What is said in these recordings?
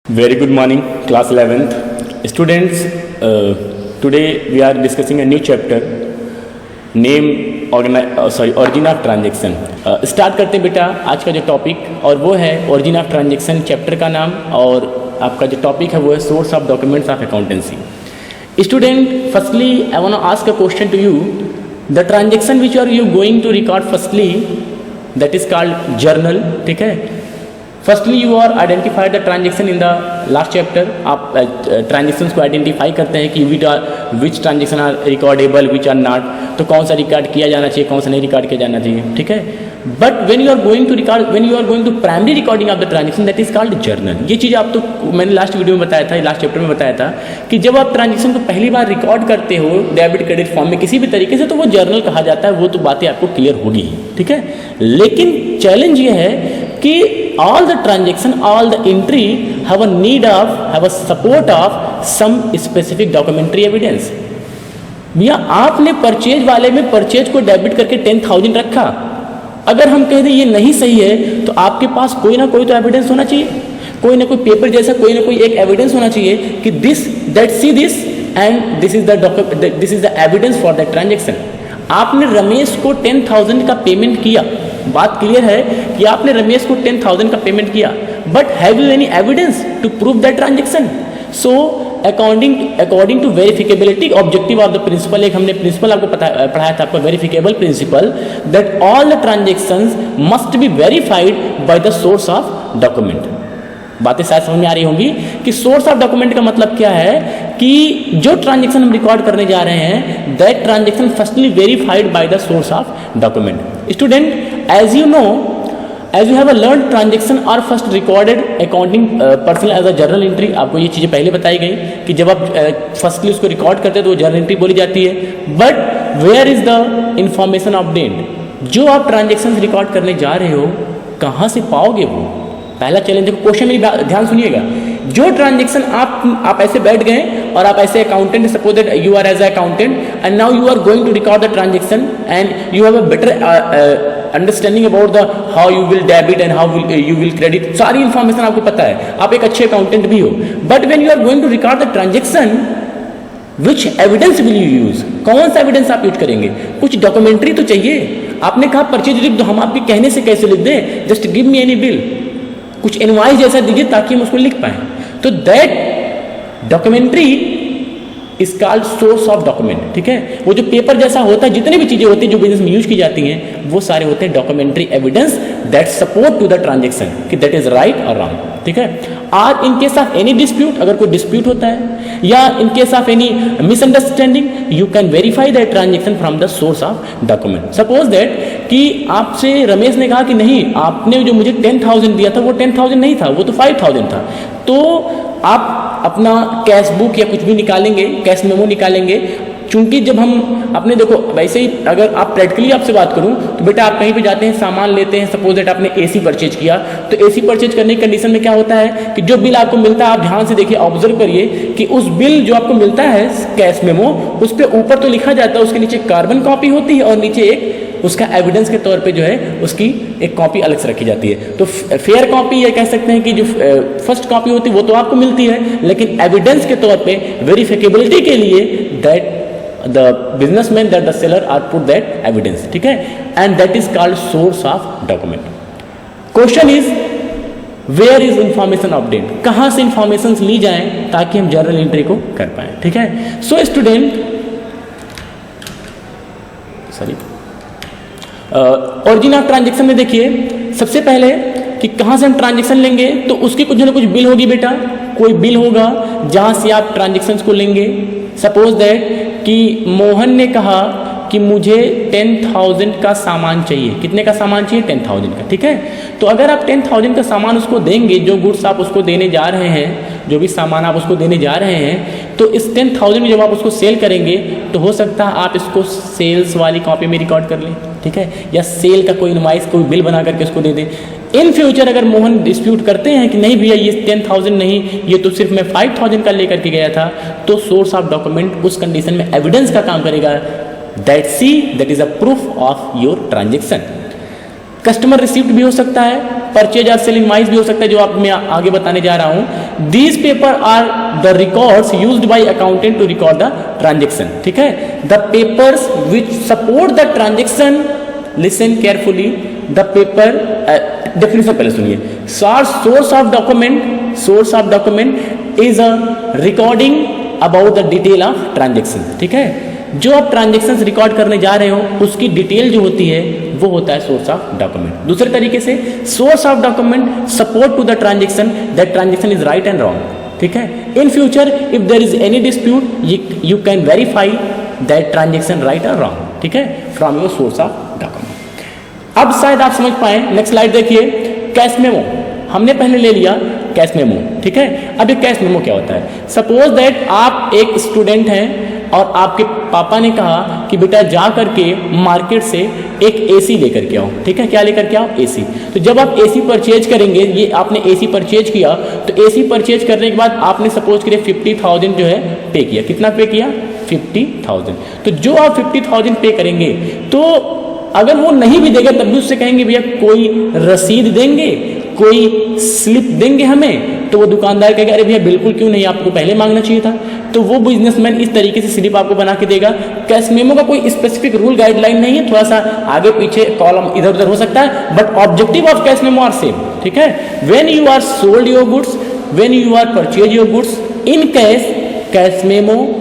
Very good morning, class 11th. Students, today we are discussing a new chapter, origin of transaction. Start करते हैं बेटा आज का जो टॉपिक, और वो है origin of transaction. चैप्टर का नाम और आपका जो टॉपिक है वो है source of documents of accountancy. Student, firstly I want to ask a question to you. The transaction which are you going to record firstly, that is called journal. ठीक है. Firstly you are identify the transaction in the last chapter. आप transactions को identify करते हैं कि which transaction are recordable, which are not. तो कौन सा रिकॉर्ड किया जाना चाहिए, कौन सा नहीं रिकॉर्ड किया जाना चाहिए. ठीक है. But when you are going to record, when you are going to primary recording of the transaction, that is called journal. ये चीज़ आप तो मैंने लास्ट वीडियो में बताया था, लास्ट चैप्टर में बताया था कि जब आप ट्रांजेक्शन को पहली बार रिकॉर्ड करते हो डेबिट क्रेडिट फॉर्म में किसी भी तरीके से, तो वो जर्नल कहा जाता है. वो तो बातें आपको क्लियर होगी. ठीक है. लेकिन चैलेंज ये है कि all the transaction, all the entry have a support of some specific documentary evidence. भैया आपने परचेज वाले में परचेज को डेबिट करके 10,000 रखा. अगर हम कह दें ये नहीं सही है, तो आपके पास कोई ना कोई तो एविडेंस होना चाहिए, कोई ना कोई पेपर जैसा कोई ना कोई एक एविडेंस होना चाहिए कि this and this is the evidence for that transaction. आपने रमेश को 10,000 का पेमेंट किया. बात क्लियर है कि आपने रमेश को 10,000 का पेमेंट किया, but have you any evidence to prove that transaction? So according to verifiability objective of the principle, एक हमने प्रिंसिपल आपको पढ़ाया था आपको, verifiable principle, that all the transactions must be verified by the source of document. बातें शायद समझ में आ रही होंगी कि सोर्स ऑफ डॉक्यूमेंट का मतलब क्या है कि जो ट्रांजेक्शन हम रिकॉर्ड करने जा रहे हैं, that transaction firstly verified by the source of document. Student, as you know, as you have a learned transaction are first recorded accounting personal as a journal entry. आपको ये चीज़ें पहले बताई गई कि जब आप फर्स्टली उसको रिकॉर्ड करते हैं तो वो जर्नल एंट्री बोली जाती है. But where is the information obtained? जो आप ट्रांजेक्शन रिकॉर्ड करने जा रहे हो कहाँ से पाओगे वो? पहला चैलेंज देखो, क्वेश्चन में ध्यान सुनिएगा. जो ट्रांजेक्शन आप ऐसे बैठ गए और आप ऐसे accountant, suppose that you are as a accountant and now you are going to record the transaction and you have a better understanding about the how you will debit and how you will credit. सारी information आपको पता है, आप एक अच्छे accountant भी हो. But when you are going to record the transaction, which evidence will you use? कौन सा एविडेंस आप यूज करेंगे? कुछ डॉक्यूमेंट्री तो चाहिए. आपने कहा परचेज लिख दो, हम आपके कहने से कैसे लिख दें? Just give me any bill, कुछ इनवॉइस जैसा दीजिए ताकि हम उसको लिख पाए. तो that documentary is called source of document. ठीक है. वो जो पेपर जैसा होता है, जितनी भी चीजें होती हैं जो बिजनेस में यूज की जाती हैं, वो सारे होते हैं documentary evidence that support to the transaction कि दैट इज राइट और रॉन्ग. ठीक है. और in case of any dispute, अगर कोई डिस्प्यूट होता है या in case of any misunderstanding, you can verify that transaction from the source of document. Suppose that कि आपसे रमेश ने कहा कि नहीं, आपने जो मुझे 10,000 दिया था वो 10,000 नहीं था, वो तो 5,000 था. तो आप अपना कैश बुक या कुछ भी निकालेंगे, कैश मेमो निकालेंगे. चूंकि जब हम अपने देखो वैसे ही अगर आप प्रैक्टिकली आपसे बात करूं तो बेटा आप कहीं पे जाते हैं, सामान लेते हैं, सपोज दैट आपने एसी परचेज किया, तो एसी परचेज करने की कंडीशन में क्या होता है कि जो बिल आपको मिलता है, आप ध्यान से देखिए, ऑब्जर्व करिए कि उस बिल जो आपको मिलता है कैश मेमो, उस पर ऊपर तो लिखा जाता है, उसके नीचे कार्बन कॉपी होती है और नीचे एक उसका एविडेंस के तौर पे जो है उसकी एक कॉपी अलग से रखी जाती है. तो फेयर कॉपी ये कह सकते हैं कि जो फर्स्ट कॉपी होती है वो तो आपको मिलती है, लेकिन एविडेंस के तौर पे वेरिफिकेबिलिटी के लिए that the businessman, that the seller are put that evidence. ठीक है. And that is called source of document. Question is where is information obtained? कहाँ से इंफॉर्मेशन ली जाए ताकि हम जर्नल एंट्री को कर पाए. ठीक है. So student, sorry, origin of transaction में देखिए सबसे पहले कि कहाँ से हम ट्रांजेक्शन लेंगे, तो उसकी कुछ ना कुछ बिल होगी बेटा. कोई बिल होगा जहाँ से आप ट्रांजेक्शन्स को लेंगे. सपोज दैट कि मोहन ने कहा कि मुझे 10,000 का सामान चाहिए. कितने का सामान चाहिए? 10,000 का. ठीक है. तो अगर आप 10,000 का सामान उसको देंगे, जो गुड्स आप उसको देने जा रहे हैं, जो भी सामान आप उसको देने जा रहे हैं, तो इस 10,000 में जब आप उसको सेल करेंगे तो हो सकता है आप इसको सेल्स वाली कॉपी में रिकॉर्ड कर लें. ठीक है. या सेल का कोई इनवॉइस, कोई बिल बना करके उसको दे दें. इन फ्यूचर अगर मोहन डिस्प्यूट करते हैं कि नहीं भैया ये 10,000 नहीं, ये तो सिर्फ मैं 5,000 का लेकर के गया था, तो सोर्स ऑफ डॉक्यूमेंट उस कंडीशन में एविडेंस का काम करेगा. That is a proof of your transaction. Customer receipt भी हो सकता है, परचेज और सेल इनवॉइस भी हो सकता है, जो आप मैं आगे बताने जा रहा हूँ. These paper are the records used by accountant to record the transaction, ठीक है। The papers which support the transaction, listen carefully, the paper, definition पहले सुनिए। Source of document is a recording about the detail of transaction, ठीक है। जो आप transaction record करने जा रहे हो उसकी डिटेल जो होती है वो होता है सोर्स ऑफ डॉक्यूमेंट। दूसरे तरीके से source of document support to the transaction, that transaction is right and wrong, ठीक है। In future if there is any dispute you can verify that transaction right और रॉन्ग, ठीक है, from your source of document. अब शायद आप समझ पाए, नेक्स्ट स्लाइड देखिए। कैश मेमो हमने पहले ले लिया, कैश मेमो, ठीक है। अब ये कैश मेमो क्या होता है? सपोज दैट आप एक स्टूडेंट हैं और आपके पापा ने कहा कि बेटा जा करके मार्केट से एक एसी लेकर के आओ, ठीक है। क्या लेकर के आओ? एसी। तो जब आप एसी परचेज करेंगे, ये आपने एसी परचेज किया, तो एसी परचेज करने के बाद आपने सपोज करिए 50,000 जो है पे किया। कितना पे किया? 50,000। तो जो आप 50,000 पे करेंगे, तो अगर वो नहीं भी देगा तब भी उससे कहेंगे भैया कोई रसीद देंगे, कोई स्लिप देंगे हमें, तो वो दुकानदार कहेगा अरे भैया बिल्कुल क्यों नहीं, आपको पहले मांगना चाहिए था। तो वो बिजनेसमैन इस तरीके से स्लिप आपको बना के देगा। कैश मेमो का कोई स्पेसिफिक रूल गाइडलाइन नहीं है, थोड़ा सा आगे पीछे कॉलम इधर उधर हो सकता है, but objective of cash memo are same, ठीक है। When you are sold your goods, when you are purchase your goods in cash, cash memo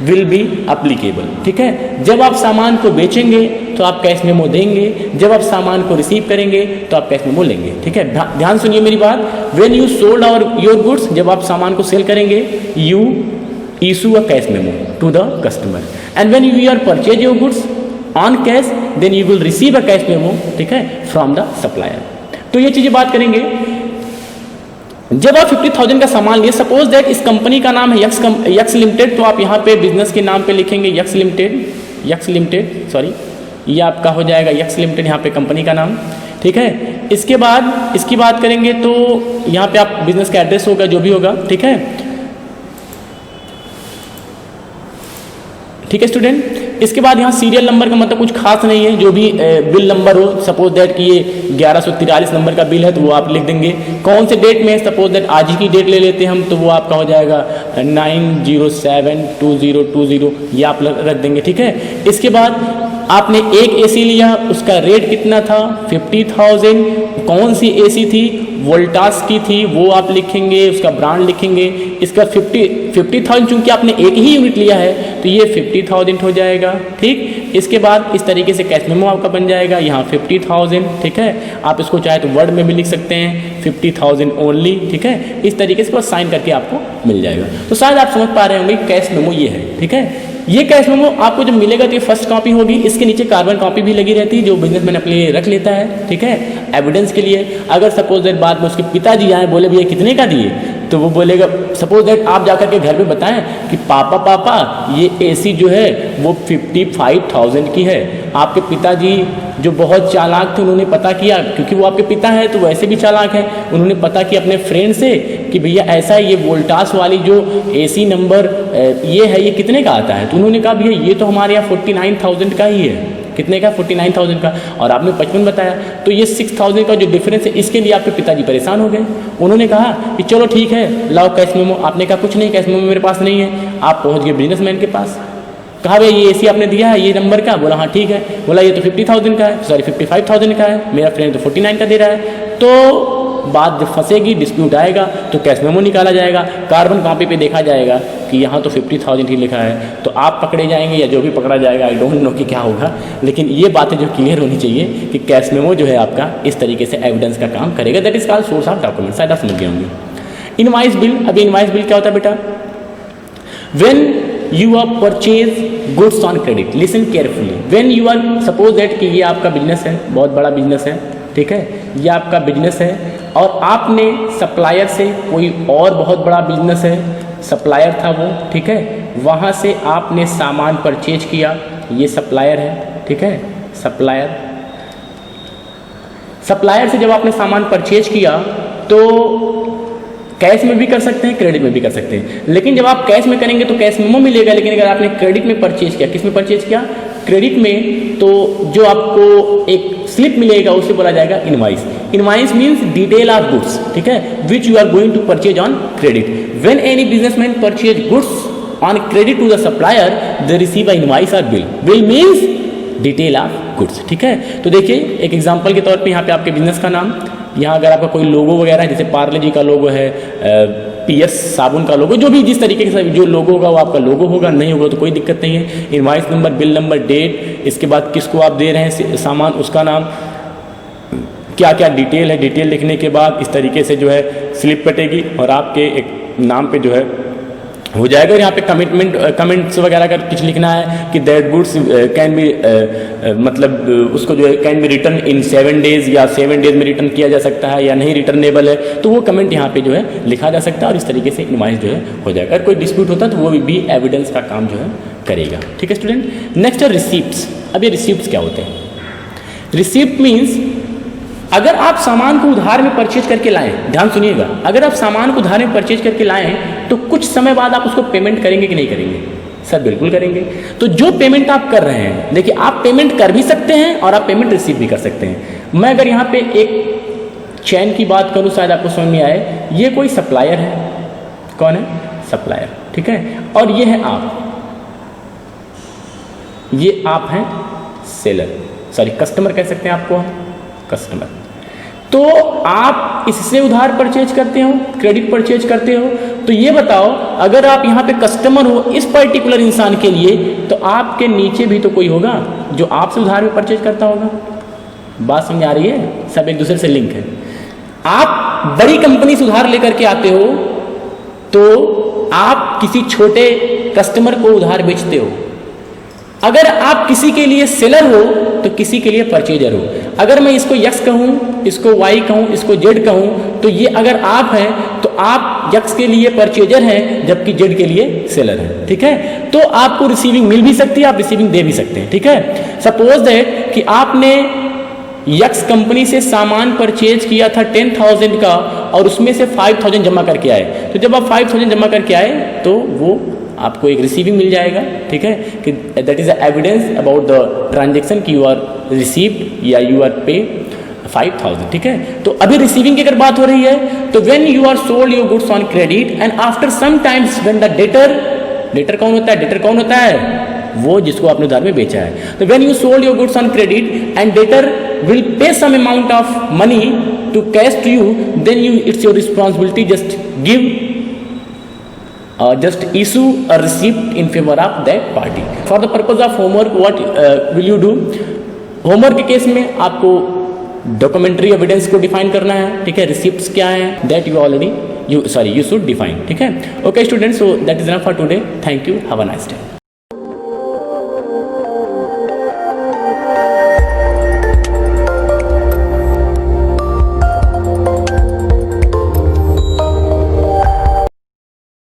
will be applicable, ठीक है। जब आप सामान को बेचेंगे तो आप कैश मेमो देंगे, जब आप सामान को रिसीव करेंगे तो आप कैश मेमो लेंगे, ठीक है। ध्यान सुनिए मेरी बात। When you sold your goods, जब आप सामान को सेल करेंगे, you issue a cash memo to the customer, and when you are purchase your goods on cash, then you will receive a cash memo, ठीक है, फ्रॉम द सप्लायर। तो ये चीजें बात करेंगे। जब आप 50,000 का सामान लिए, सपोज दैट इस कंपनी का नाम है यक्स लिमिटेड, तो आप यहाँ पे बिजनेस के नाम पे लिखेंगे यक्स लिमिटेड, सॉरी, ये आपका हो जाएगा यक्स लिमिटेड, यहाँ पे कंपनी का नाम, ठीक है। इसके बाद इसकी बात करेंगे तो यहाँ पे आप बिजनेस का एड्रेस होगा, जो भी होगा, ठीक है, ठीक है स्टूडेंट। इसके बाद यहाँ सीरियल नंबर का मतलब कुछ खास नहीं है, जो भी बिल नंबर हो, सपोज दैट कि ये 1143 नंबर का बिल है तो वो आप लिख देंगे। कौन से डेट में है, सपोज दैट आज ही की डेट ले लेते हैं हम, तो वो आपका हो जाएगा 9/07/2020, ये आप रख देंगे, ठीक है। इसके बाद आपने एक एसी लिया, उसका रेट कितना था? 50,000। कौन सी एसी थी? वोल्टास की थी, वो आप लिखेंगे, उसका ब्रांड लिखेंगे। इसका 50,000 चूंकि आपने एक ही यूनिट लिया है तो ये 50,000 हो जाएगा, ठीक। इसके बाद इस तरीके से कैश मेमो आपका बन जाएगा, यहाँ 50,000, ठीक है। आप इसको चाहे तो वर्ड में भी लिख सकते हैं 50,000 ओनली, ठीक है। इस तरीके से साइन करके आपको मिल जाएगा। तो शायद आप समझ पा रहे होंगे कैश मेमो ये है, ठीक है। ये कैश मेमो आपको जब मिलेगा तो ये फर्स्ट कॉपी होगी, इसके नीचे कार्बन कॉपी भी लगी रहती है जो बिजनेसमैन अपने लिए रख लेता है, ठीक है, एविडेंस के लिए। अगर सपोज दैट बाद में उसके पिताजी आए, बोले भैया कितने का दिए, तो वो बोलेगा, सपोज दैट आप जाकर के घर पे बताएं कि पापा ये एसी जो है वो 55,000 की है। आपके पिताजी जो बहुत चालाक थे, उन्होंने पता किया, क्योंकि वो आपके पिता है तो वैसे भी चालाक है, उन्होंने पता किया अपने फ्रेंड से कि भैया ऐसा ये वोल्टास वाली जो एसी नंबर ये है, ये कितने का आता है। तो उन्होंने कहा भैया ये तो हमारे यहाँ 49,000 का ही है। कितने का? 49,000 का, और आपने 55 बताया, तो ये 6,000 का जो डिफरेंस है, इसके लिए आपके पिताजी परेशान हो गए। उन्होंने कहा कि चलो ठीक है, लाओ कैश मेमो। आपने कहा कुछ नहीं, कैश मेमो मेरे पास नहीं है। आप पहुंच गए बिजनेसमैन के पास, कहा भाई ये एसी आपने दिया है ये नंबर का? बोला हाँ ठीक है। बोला ये तो 50,000 का है, सॉरी 55,000 का है, मेरा फ्रेंड तो 49 का दे रहा है। तो बात जब फंसेगी, डिस्प्यूट आएगा, तो कैश मेमो निकाला जाएगा, कार्बन कॉपी पे देखा जाएगा कि यहाँ तो 50,000 ही लिखा है, तो आप पकड़े जाएंगे या जो भी पकड़ा जाएगा, आई डोंट नो कि क्या होगा, लेकिन ये बातें जो क्लियर होनी चाहिए कि कैश मेमो जो है आपका इस तरीके से एविडेंस का काम करेगा। That is called source of document. शायद आप समझ गए होंगे। इनवाइस बिल, अभी इनवाइस बिल क्या होता है बेटा? When you are purchase goods on credit, listen carefully. When you are, suppose that कि ये आपका बिजनेस है, बहुत बड़ा बिजनेस है, ठीक है, ये आपका बिजनेस है, और आपने सप्लायर से, कोई और बहुत बड़ा बिजनेस है, सप्लायर था वो, ठीक है, वहाँ से आपने सामान परचेज किया, ये सप्लायर है, ठीक है, सप्लायर से जब आपने सामान परचेज किया तो कैश में भी कर सकते हैं, क्रेडिट में भी कर सकते हैं। लेकिन जब आप कैश में करेंगे तो कैश मेमो मिलेगा, लेकिन अगर आपने क्रेडिट में परचेज किया, किस में परचेज किया? क्रेडिट में तो जो आपको एक स्लिप मिलेगा उसे बोला जाएगा invoice. Invoice means detail of goods, ठीक है, which you are going to purchase on credit. When any businessman purchase goods on credit to the supplier they receive a invoice और bill. Bill means detail of goods, ठीक है। तो देखिए एक example के तौर पे यहाँ पे आपके बिजनेस का नाम, यहाँ अगर आपका कोई लोगो वगैरह है, जैसे पार्ले जी का लोगो है, पीएस साबुन का लोगो, जो भी जिस तरीके से जो लोगो होगा वो आपका लोगो होगा, नहीं होगा तो कोई दिक्कत नहीं है। Invoice number, bill number, date, इसके बाद किसको आप दे रहे हैं सामान, उसका नाम, क्या क्या डिटेल है, डिटेल लिखने के बाद इस तरीके से जो है स्लिप कटेगी और आपके एक नाम पे जो है हो जाएगा। और यहाँ पे कमेंट्स वगैरह अगर कुछ लिखना है कि दैट गुड्स कैन बी मतलब उसको जो है can be return in 7 days या 7 डेज में रिटर्न किया जा सकता है या नहीं रिटर्नेबल है, तो वो कमेंट यहाँ पे जो है लिखा जा सकता है और इस तरीके से इनवाइस जो है हो जाएगा। अगर कोई डिस्प्यूट होता है तो वो भी एविडेंस का काम जो है करेगा, ठीक है स्टूडेंट। नेक्स्ट है रिसिप्ट्स। अब ये रिसिप्ट्स क्या होते हैं? रिसिप्ट मीन्स अगर आप सामान को उधार में परचेज करके लाएं, ध्यान सुनिएगा, अगर आप सामान को उधार में परचेज करके लाएं तो कुछ समय बाद आप उसको पेमेंट करेंगे कि नहीं करेंगे? सर बिल्कुल करेंगे। तो जो पेमेंट आप कर रहे हैं, देखिए आप पेमेंट कर भी सकते हैं और आप पेमेंट रिसीव भी कर सकते हैं। मैं अगर यहाँ पे एक चैन की बात करूँ, शायद आपको समझ में आए, ये कोई सप्लायर है, कौन है? सप्लायर, ठीक है, और ये है आप, ये आप हैं सेलर, सॉरी कस्टमर कह सकते हैं आपको, कस्टमर। तो आप इससे उधार परचेज करते हो, क्रेडिट परचेज करते हो, तो ये बताओ अगर आप यहाँ पे कस्टमर हो इस पर्टिकुलर इंसान के लिए, तो आपके नीचे भी तो कोई होगा जो आपसे उधार में परचेज करता होगा। बात समझ आ रही है? सब एक दूसरे से लिंक है। आप बड़ी कंपनी से उधार लेकर के आते हो तो आप किसी छोटे कस्टमर को उधार बेचते हो। अगर आप किसी के लिए सेलर हो तो किसी के लिए परचेजर हो। अगर मैं इसको यक्स कहूँ, इसको वाई कहूँ, इसको जेड कहूँ, तो ये अगर आप हैं तो आप यक्स के लिए परचेजर हैं जबकि जेड के लिए सेलर हैं, ठीक है। तो आपको रिसीविंग मिल भी सकती है, आप रिसीविंग दे भी सकते हैं, ठीक है। सपोज दैट कि आपने यक्स कंपनी से सामान परचेज किया था 10,000 का और उसमें से 5,000 जमा करके आए, तो जब आप 5,000 जमा करके आए तो वो आपको एक रिसीविंग मिल जाएगा, ठीक है, कि that is evidence about the transaction कि यू आर रिसीव्ड या यू आर पे 5,000, ठीक है। तो अभी रिसीविंग की अगर बात हो रही है तो when you are sold your goods on credit and after some times when the debtor कौन होता है? डेटर कौन होता है? वो जिसको आपने उधार में बेचा है। तो when you sold your goods on credit and debtor will pay some amount of money to cash to you, then it's your responsibility just issue a receipt in favor of that party. For the purpose of homework, what will you do? Homework के case में आपको documentary evidence को define करना है, ठीक है। Receipts क्या है दैट यू शुड डिफाइन, ठीक है। Okay students, so that is enough for today. Thank you, have a nice day.